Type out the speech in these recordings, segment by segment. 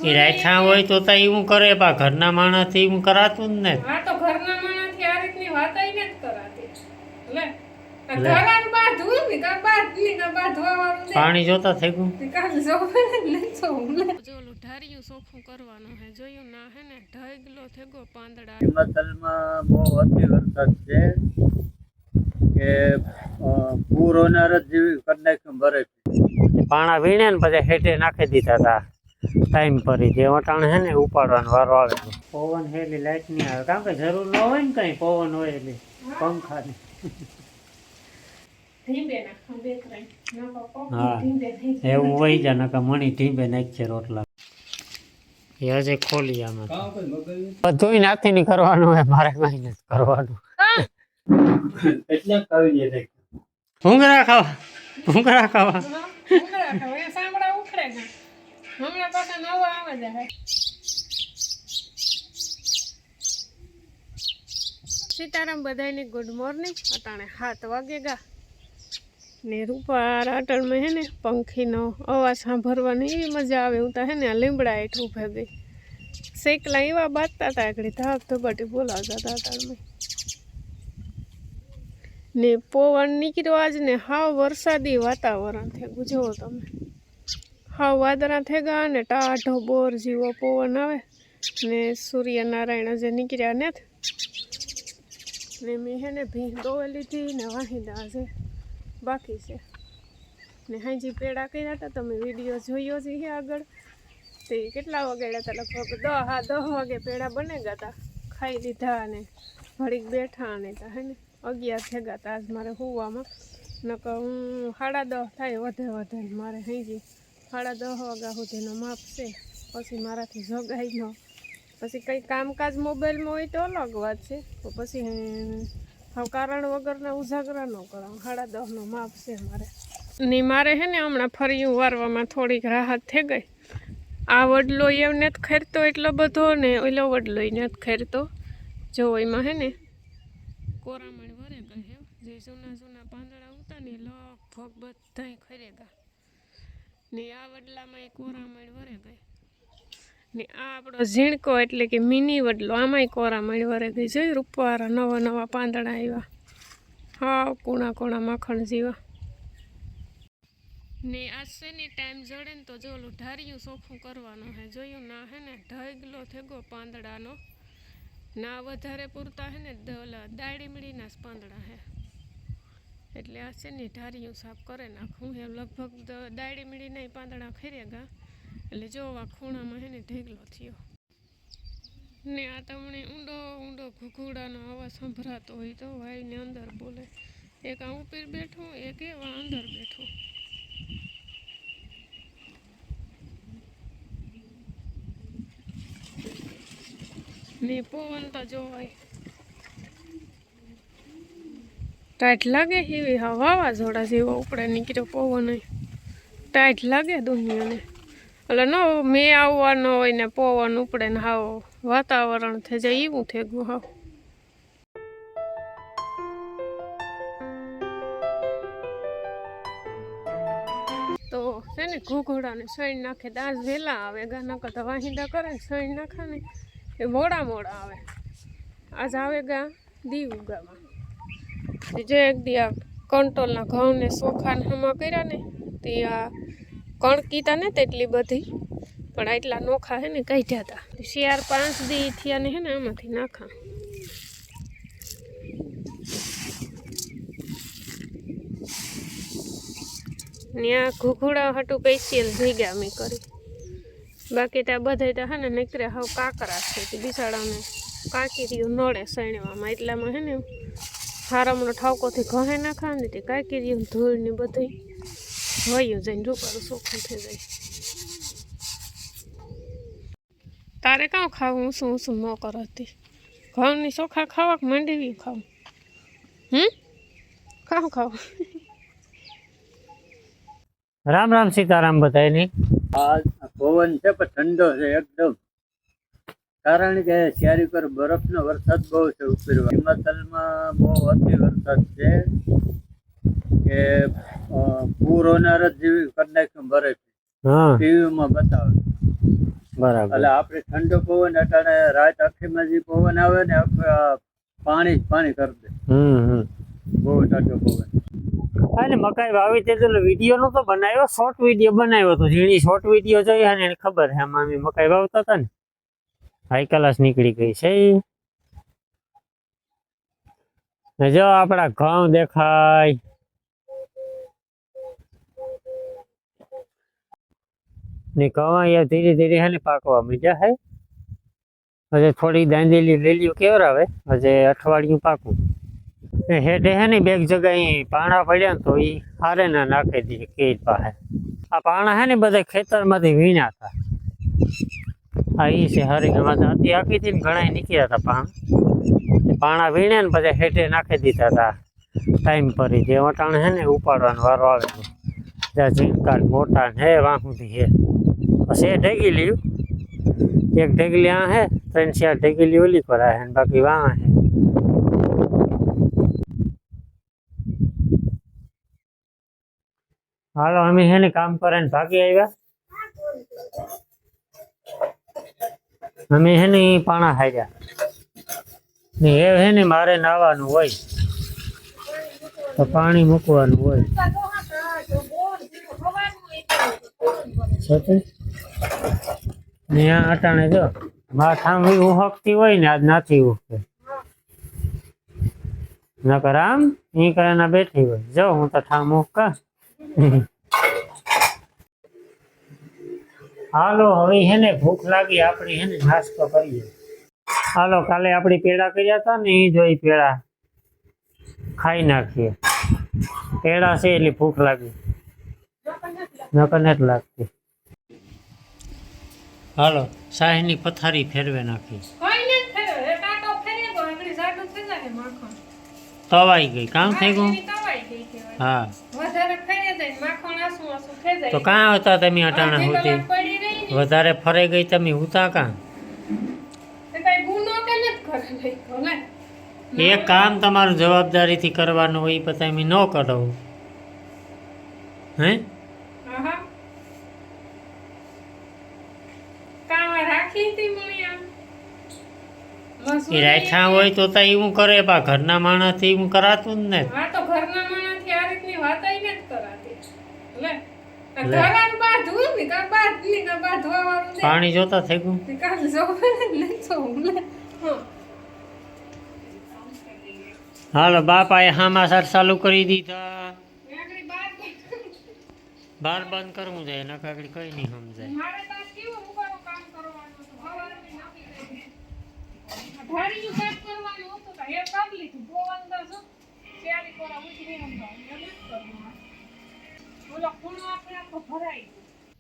એ રાખ્યા હોય તો એવું કરે પા ઘરના માણસથી એવું કરાતું જ ને. હા તો ઘરના માણસથી આ રીતની વાત જ નથી કરાતી. લે ઘરાન બાધું ને કા બાધની કા બાધવાવાળું પાણી જોતા થઈ ગયું. કાલ જોવે ને લેતો લે જોલું ઢારિયું સોખું કરવાનું હે જોયું ના હે ને ઢગલો થેગો પાંદડા. હિમાચલમાં બહુ અતિ વરસાદ છે કે પૂર હોનાર જ જેવી કરી નાખ્યું ભરે. પાણા વીણે ને પછી હેઠે નાખી દીધા હતા ટાઈમ પર જે વટાણ હે ને ઉપાડવાનો વારો આવે. પવન હે એટલે લાઈટ નહીં આવે કારણ કે જરૂર ન હોય ને કઈ પવન હોય એટલે પંખા ને. હા એવું હોય જા નકા મણી ઢીંબે નાખશે રોટલા. એ હજે ખોલી આમાં બધું નાથી ની કરવાનું હોય મારે કઈ નથી કરવાનું. એટલે કવિ જાય ભૂંગળા ખાવા ભૂંગળા ખાવા સાંભળા ઉખડે છે હમણાં પાછા નવા આવે છે. સીતારામ બધાની ગુડ મોર્નિંગ. અટાણે 7 વાગે ગા ને રૂપા રાટણમાં હે ને પંખીનો અવાજ સાંભળવાની એવી મજા આવે. હું તો હે ને લીમડા હેઠ ઉભે ગઈ શેકલા એવા બાંધતા હતા આગળ ધાક ધબાટી બોલાવતા હતા અટાણમાં ને પવન નીકળ્યો આજ ને હાવ વરસાદી વાતાવરણ થયું જુઓ તમે. હાવ વાદળા થઈ ગયા ને ટાઢો બોર જેવો પવન આવે ને સૂર્યનારાયણ જે નીકળ્યા ને મેં હે ને ભીંગ દોવેલી હતી ને વાહિંદા છે બાકી છે ને હાજી પેડા કર્યા હતા તમે વિડીયો જોયો છે આગળ. તે કેટલા વાગ્યા હતા લગભગ 10 વાગે પેડા બને ગયા હતા ખાઈ લીધા ને ઘડીક બેઠા ને તા હે ને 11 થઈ ગયા હતા આજ મારે હોવામાં. નકર હું 10:30 થાય વધે મારે હાજી 10:30 વાગ્યા સુધીનો માપ છે પછી મારાથી જગાઈ ન પછી કંઈ કામકાજ મોબાઈલમાં હોય તો અલગ વાત છે તો પછી હવે કારણ વગરના ઉજાગરા ન કરાવ. 10:30નો માપ છે મારે ને મારે હે ને હમણાં ફરિયું વારવામાં થોડીક રાહત થઈ ગઈ. આ વડલો એવ નથી ખેરતો એટલો બધો ને ઓલો વડલો નથી ખેરતો જો એમાં હે ને કોરામણ વરે ગઈ હે જે જૂના પાંદડા ઉતા ને લગભગ બધાય ખરે ગયા ને આ વડલામાં એક કોરામણ વરે ગઈ ને આ આપણો ઝીણકો એટલે કે મિની વડલો આમાંય કોરામણ વરે ગઈ. જોઈ રૂપવાળા નવા પાંદડા આવ્યા હાવ કોણા માખણ જેવા ને આજ છે ને ટાઈમ જડે ને તો જો ઓલું ઢારિયું સોખું કરવાનું હે જોયું ના હે ને ઢગલો થેગો પાંદડાનો ના વધારે પૂરતા હે ને દાડીમડીના જ પાંદડા હે એટલે આ છે ને ઢારિયું સાફ કરે નાખું હે. લગભગ દાડીમડીના પાંદડા ખરે ગયા એટલે જોવા ખૂણામાં હે ને ઢેગલો થયો ને આ તમને ઊંડો ઘૂઘુડાનો અવાજ સંભળાતો હોય તો ભાઈને અંદર બોલે. એક આ ઉપર બેઠો એક એવા અંદર બેઠો ને પવન તો જોવાય ટાઈટ લાગે એવી વાવાઝોડા જેવો ઉપડે નીકળ્યો પવન ટાઈટ લાગે દુનિયાને. એટલે ન મેં આવવાનો હોય ને પવન ઉપડે ને હાવ વાતાવરણ થઈ જાય એવું થઈ ગયું હાવ. તો છે ને ઘૂઘોડાને સૈણ નાખે તો આજ વહેલા આવે ગા નકર તો વાહિંદા કરે ને સૈણ નાખે ને એ મોડા આવે. આજ આવે ગા દીવ ઉગામાં જે એક દી આ કંટોલના ઘઉંને ચોખાને હમા કર્યા ને તે આ કણકીતા ને તેટલી બધી પણ આટલા નોખા હે ને કાઢ્યા હતા 4-5 દી થયા ને હે ને આમાંથી નાખા ને આ ઘૂઘુડા હાટું સ્પેશિયલ ભેગા મેં કરી. બાકી ત્યાં બધા ત્યાં હે ને નીકળે હાવ કાકરા છે બિસાડાને કાકી રહ્યું નડે સણવામાં એટલામાં હે ને હારામનો ઠાવકોથી ઘહે નાખા ને તે કાકી રહ્યું ધૂળ ને બધું વયું જઈને રૂપારું ચોખ્ખું થઈ જાય. તારે કાં ખાવું શું ન કરતી ઘઉંની ચોખા ખાવા માંડવી ખાવું ખાવું રામ રામ સીતારામ બધાયની. આ પવન છે પણ ઠંડો છે એકદમ કારણ કે ચારી પર બરફનો વરસાદ બહુ છે ઉપર. હિમાચલમાં બહુ અતિ વરસાદ છે કે પૂર હોનાર જ જેવી કરી નાખ્યું ભરે. હા ટીવી માં બતાવે. બરાબર. એટલે આપણે ઠંડો પવન અટાણે રાત આખીમાં જે પવન આવે ને પાણી જ પાણી કરી દે. બહુ ઠંડો પવન. અને મકાઈ વાવી તે વિડીયો નતો બનાવ્યો, શોર્ટ વિડીયો બનાવ્યો હતો. જેની શોર્ટ વિડીયો જોઈએ ને એને ખબર છે આમાં અમે મકાઈ વાવતા હતા ને હાઈ ક્લાસ નીકળી ગઈ છે. ને જો આપડા ઘઉં દેખાય. ને ઘઉં અહીંયા ધીરે ધીરે હે ને પાકવા માંડ્યા હે. હજે થોડી દાંડેલી લીલીઓ કેવરાવે, હજે અઠવાડિયું પાકું. હેઠે હે ને બેગ જગ્યાએ પાણા પડ્યા ને તો એ હારે ના નાખી દઈએ કેર પાસે. આ પાણા હે ને બધા ખેતરમાંથી વીણ્યા હતા. આ ઈ છે હારી આખી આખી હતી ને ઘણા નીકળ્યા હતા પાણા વીણ્યા ને બધા હેઠે નાખી દીધા હતા ટાઈમ પર. જે વટાણ હે ને ઉપાડવાનો વારો આવે જ્યાં ઝીંકા મોટા ને હે વાહુથી હે. પછી એ ઢેગી લ્યું, એક ઢેગલી આ હે, 3-4 ઢેગલી ઓલી પર હે ને બાકી વાહ હે. હાલો અમે હે ને કામ કરે ને ભાગી આવ્યા. અમે હે ને પાણા હાર્યા ને એ હે ને મારે નાવાનું હોય તો પાણી મૂકવાનું હોય. ને આ અટાણે જો માથામ ઉહકતી હોય ને આજ નાથી ઉહકે નકર આમ ઈ કરે ના બેઠી હોય. જો હું તો ઠામ ઉહકા. હાલો હવે હે ને ભૂખ લાગી, આપણી હે ને નાસ્તો કરીએ. હાલો કાલે આપણી પેડા કર્યા હતા ને એ જોઈ પેડા ખાઈ નાખીએ. પેડા છે એટલે ભૂખ લાગી, નકર નથી લાગતી. હાલો શાહીની પથારી ફેરવે નાખી. તવાઈ ગઈ, કામ થઈ ગયું. હા તો કાં હતા તમે અટાણા સુધી? વધારે ફરાઈ ગઈ તમે ઉતા કાં? એક કામ તમારું જવાબદારીથી કરવાનું હોય પણ તમે ન કરો. હે એ રાખ્યા હોય તો એવું કરે, પા ઘરના માણસ થી એવું કરાતું જ ને. પાણી જોતા થઈ ગયું. હાલો બાપા એ હામાસર ચાલુ કરી દીધા. બાર બંધ કરવું જાય નકર આગળ કઈ નહીં સમજાય.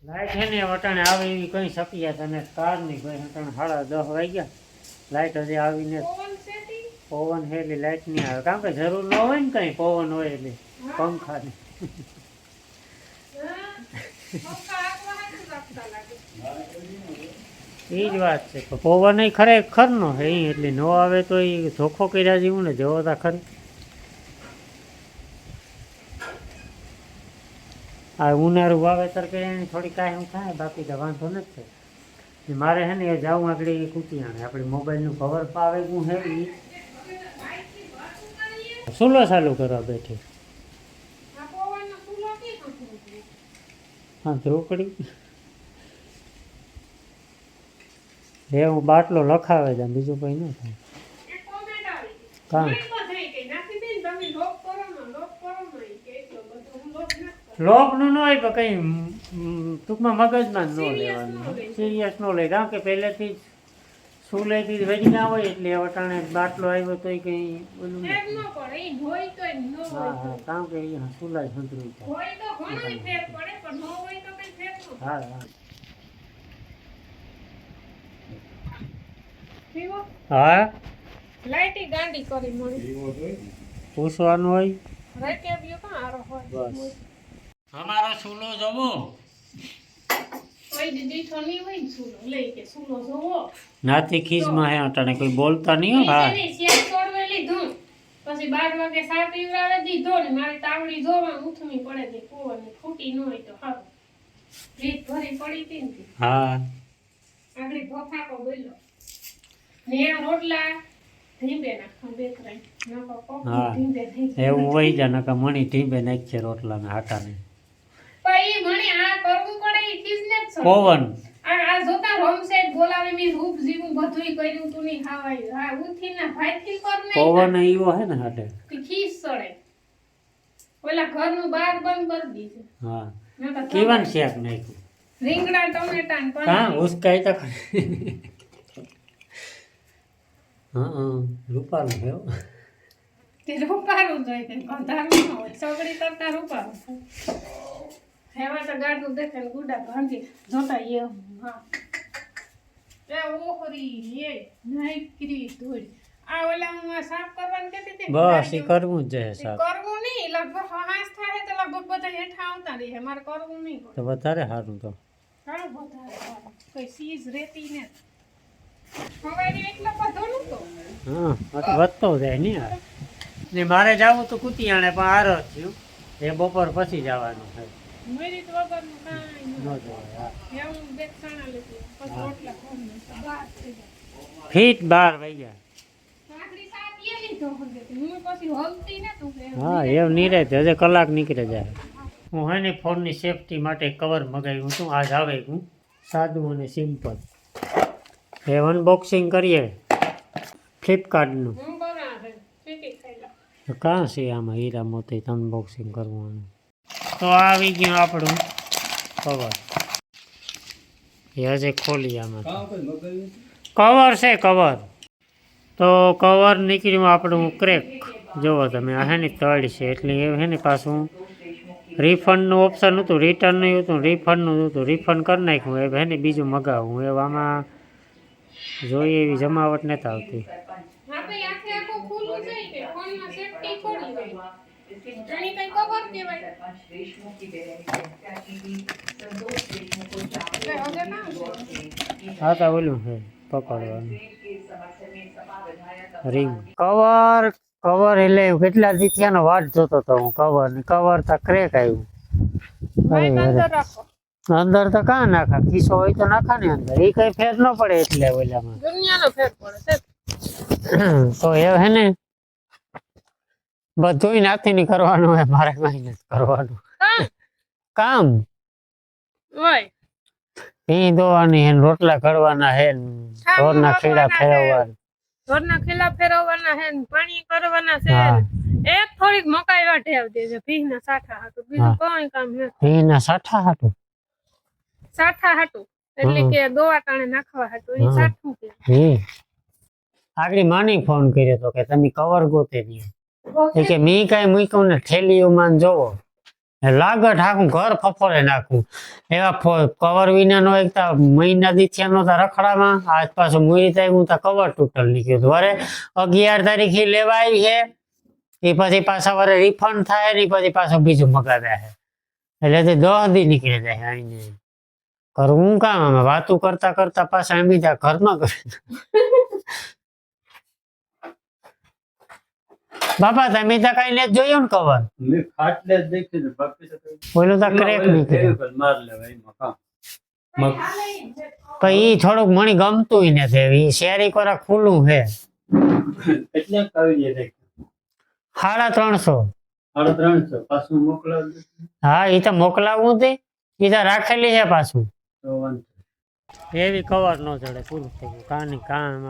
લાઈટ છે ને વટાણે આવે એવી કઈ શક્યા તને કાર ની ભાઈ. વટાણે 10:30 વાગ્યા, લાઈટ હજી આવીને પવન છે એટલે લાઈટ નહીં આવે. કારણ કે જરૂર ન હોય ને કઈ પવન હોય એટલે પંખા ને. એ જ વાત છે. પવન ખરેખર નો હે એટલે ન આવે તો એ ધોખો કર્યા જેવું ને. જવો તા ખરી આ ઉનાળું વાવેતર કર્યા થોડી કાંઈ થાય, બાકી તો વાંધો નથી. મારે છે ને એ જાઉં આગળ કુટિયાણે આપણે મોબાઈલનું કવર પાવે હું હે એ સુલો ચાલુ કરવા બેઠી. હા રોકડી હે હું બાટલો લખાવે છે, બીજું કંઈ ન થાય. કામ લોકનું ન હોય પણ કંઈ ટૂંકમાં મગજમાં જ ન લેવાનું, સિરિયસ ન લે. કારણ કે પહેલેથી જ શું લેતી વેજી ના હોય એટલે વટાણે બાટલો આવ્યો તો કંઈ ઓલું હા હા. કારણ કે અહીંયા સુલાય સંતરું હા હા હા લાઈટી ગાંડી કરી મળી પૂછવાનું હોય બસ. અમારો સુલો જવો નાથી ખીજમાં હે અટાણે કોઈ બોલતા નહીં. હા પછી 12 વાગે સા પીવડાવે દીધો ને મારી તાવડી જોવા ઉઠમી પડે છે. ફૂટી ન હોય તો હારું રીત ભરી પડી હતી ને હા આગળ ધોફાકો બોલ્યો ને એ રોટલા ધીંબે નાખવા બે ત્રણ નકો કોક હા. ધીંબે થઈ જાય. એવું હોય જા નકા મણી ટીંબે નાખશે રોટલા ને હાટાને પણ ઈ મને આ કરવું પડે ઈ ચીજ ને જ સર. પવન આ જોતા રોમ સાઈડ બોલાવે મી રૂપ જીવું બધુંય કર્યું તું ની ખાવાય હા ઉઠી ના ભાઈથી કર નહીં પવન એવો હે ને હાટે તી ખીસ સડે ઓલા ઘરનું બાર બંધ કરી દીધું હા નકર કેવાનું શાક નાખ્યું રીંગણા ટમેટા ને હા પનીર ઉસકાઈ તો ખરી. હા રૂપારું છે હો. તે રૂપારું જોઈએ કે ગંધારું ન હોય સગડી કરતા રૂપારું હેવા તો ગાડું દેખે ને ગુડા ભાંગી જોતા એ હા એ ઓહરી એ નાઈકરી ધોઈ આ ઓલા હું આ સાફ કરવાનું કહેતી હતી ને, બસ એ કરવું જ છે તે સાહેબ કરવું નહીં લગભગ હાંસ થાય તો લગભગ બધા હેઠા આવતા રહે મારે કરવું નહીં તો વધારે સારું તો ઘણું વધારે સારું. કોઈ સીઝ રહેતી ને હવારે એટલો બધો નહોતો હા આ તો વધતો જાય ને યાર ને મારે જવું તો કુતિયાણે પણ આરો જ થયું એ બપોર પછી જવાનું છે મેરી તો વગરનું કાંઈ ન નહીં. જવાય હા. એવું બે ચણા લીધી પછી રોટલા ખાવાનું બાર થઈ જાય ફીટ 12 વાગ્યા કાકડી શાક એ લીધો હંગેથી. હું પછી હલતી ને તું કે હા એવું નિરાંતે હજે કલાક નીકળે જાય હું હે ને ફોનની સેફટી માટે કવર મગાવ્યું હતું આજ આવે હું સાદું અને સિમ્પલ એ અનબોક્સિંગ કરીએ ફ્લિપકાર્ટનું હું બનાવે ચીટી ખાઈલા તો કાં છે આમાં હીરા મોતી અનબોક્સિંગ કરવાનું તો આવી ગયું આપણું કવર એ હજે ખોલી આમાં કવર છે કવર તો કવર નીકળ્યું આપણું ક્રેક જુઓ તમે આ હે ને તળ છે એટલે એ હે ને પાછું રિફંડનું ઓપ્શન હતું રિટર્નનું હતું રિફંડનું હતું રિફંડ કરી નાખ્યું એ હે ને બીજું મગાવવું એ આમાં જોઈએ એવી જમાવટ નથી આવતી હા ભાઈ આખે આખું ખુલ્લું છે કે ફોનમાં સેફટી પડી ગઈ એની કઈ કવર કહેવાય એટલે હવે ના છે. હા તો ઓલું છે પકડવાનું રિંગ કવર કવર એટલે કેટલા દી થયાનો વાટ જોતો હતો હું કવર ને કવર તો ક્રેક આવ્યું માઇક અરે અંદર અરે. રાખો અંદર તો કાં નાખા ખીસો હોય તો નાખા ને અંદર એ કઈ ફેર ન પડે એટલે ઓલામાં દુનિયાનો ફેર પડે છે તો એ હે ને બધુંય નાથી ની કરવાનું હોય મારે કઈ નથી કરવાનું કામ હોય ભીં ધોવાની હે ને રોટલા ઘડવાના હે ને ઢોરના ખીડા ફેરવવાના ઢોરના ખીલા ફેરવવાના છે ને પાણી કરવાના છે હા. એક થોડીક મકાઈ વાટે આવતી છે ભીના સાઠા હાટું બીજું કોઈ કામ નથી ભીંના સાઠા હાટું સાઠા હાટું એટલે હમ. કે દોવા ટાણે નાખવા હાટું એ હમ. સાઠું કે આગળ માની ફોન કર્યો તો કે તમે કવર ગોતે દો એ કે મી કઈ મૂક્યું ને થેલીઓમાં ને જોવો લાગત હાકું ઘર ફફોરે નાખું એવા કવર વિનાનો એક તો મહિના દીથિયાનો તો રખડામાં આજ પાછું મુઈ થાય હું તો કવર તૂટલ નીકળ્યું હતું. વરે 11 તારીખે લેવા આવી છે એ પછી પાછા વરે રિફંડ થાય ને ઈ પછી પાછું બીજું મગાવ્યા છે એટલે તે 10 દી નીકળી જાય આઈને કરવું કામ આમાં વાતું કરતા કરતા પાછા એમ ત્યાં ઘરમાં કરે બાપા તમે તો કઈ ને જોયું ને કવર મેં ખાટલે જ દેખ્યું ને બાકી તો કઈ- બોલું તો ક્રેક એમાં નીકળ્યું ફેવિકોલ માર લેવાય એમાં કાં. પણ ઈ થોડુંક મને ગમતું નથી ઈ શેરી કોરા ખુલ્લું છે એટલે આવી જાય દેખ્યું. 350 350 પાછું મોકલાવી દે. હા ઈ તો મોકલાવવું તે ઈ તો રાખેલી છે પાછું તો વાંધો એવી કવર ન ચડે પૂરું થઈ ગયું કાની કામ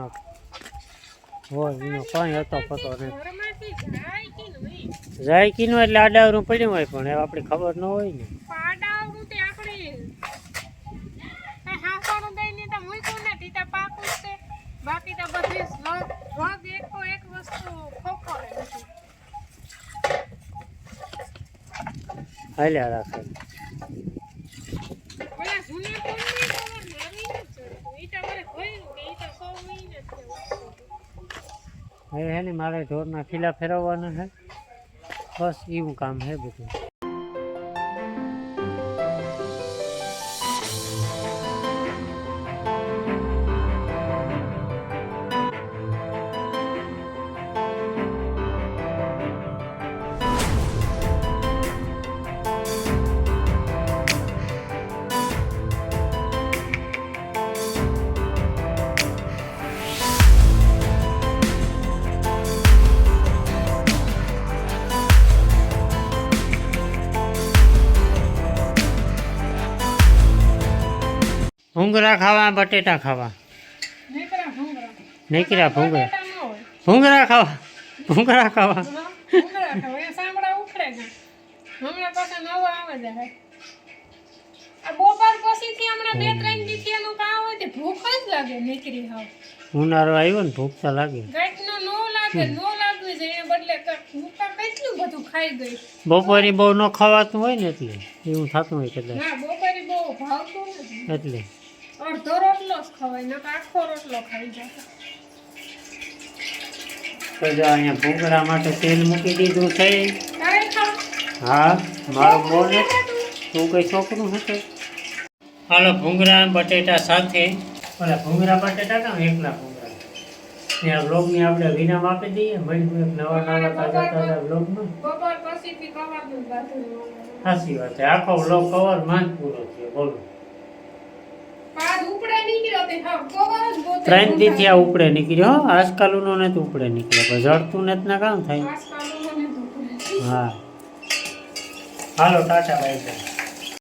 હોય એનો કઈ હતો પતો નહીં ઘરમાંથી જાય કે નહીં જાય કીનું એટલે આડાવરું પડ્યું હોય પણ એ આપણી ખબર ન હોય ને પાડાવનું તે આપણે હાંસવાનું દઈને તો મૂક્યું નથી તો પાકું જ છે બાકી તો બધી રોગ એકો એક વસ્તુ ખોખોરે નથી હાલ્યા રાખે ઓલા જૂના ફોનની ખબર મારી નથી ચડતું. ઈ તો મારે જોયું કે ઈ તો 100 મહિને જ છે વસ્તુ. હવે હે ને મારે ઢોરના ખીલા ફેરવવાના છે બસ એવું કામ છે બધું ભૂંગળા ખાવા બટેટા ખાવા નીકળ્યા ભૂંગળા નીકળ્યા ભૂંગળા બટેટા ન હોય ભૂંગળા ખાવા ભૂંગળા ખાવા ભૂંગળા ખાવા એ સાંભળા ઉખડે છે હમણાં પાછા નવા આવે છે આ બપોર પછીથી હમણાં 2-3 દિવસથી એનું કામ હોય તે ભૂખ જ લાગે નીકળી હાવ ઉનાળો આવ્યો ને ભૂખ તો લાગે ગાંઠનો નો લાગે નો લાગવી છે એ બદલે ભૂખા કેટલું બધું ખાઈ ગઈ બપોરે બહુ ન ખાવાતું હોય ને એટલે એવું થતું હોય કદાચ ના બપોરે બહુ ભાવતું નથી એટલે અડધો રોટલો જ ખવાય નકર આખો રોટલો ખાઈ જાય તો જો અહીંયા ભૂંગળા માટે તેલ મૂકી દીધું છે તારે ખાવ હા મારું બોલ તું કઈ છોકરું હશે હાલો ભૂંગળા બટેટા સાથે ઓલા ભૂંગળા બટેટા કામ એકલા ભૂંગળા ત્યાં બ્લોગની આપણે વિરામ આપી દઈએ મળીશું એક નવા તાજા તાજા બ્લોગમાં બપોર પછીથી કવારનું બાથું સાચી વાત છે આખો બ્લોગ કવર માં જ પૂરો થયો બોલો પાદ ઉપડે નીકળ્યો તે હા કવર જ ગોતે 3 દીથી આ ઉપડે નીકળ્યો હો આજકાલનો ને તો ઉપડે નીકળ્યો પછી જડતું ને ના કામ થાય આજકાલ મને તો હા હાલો ટાટા બાય બાય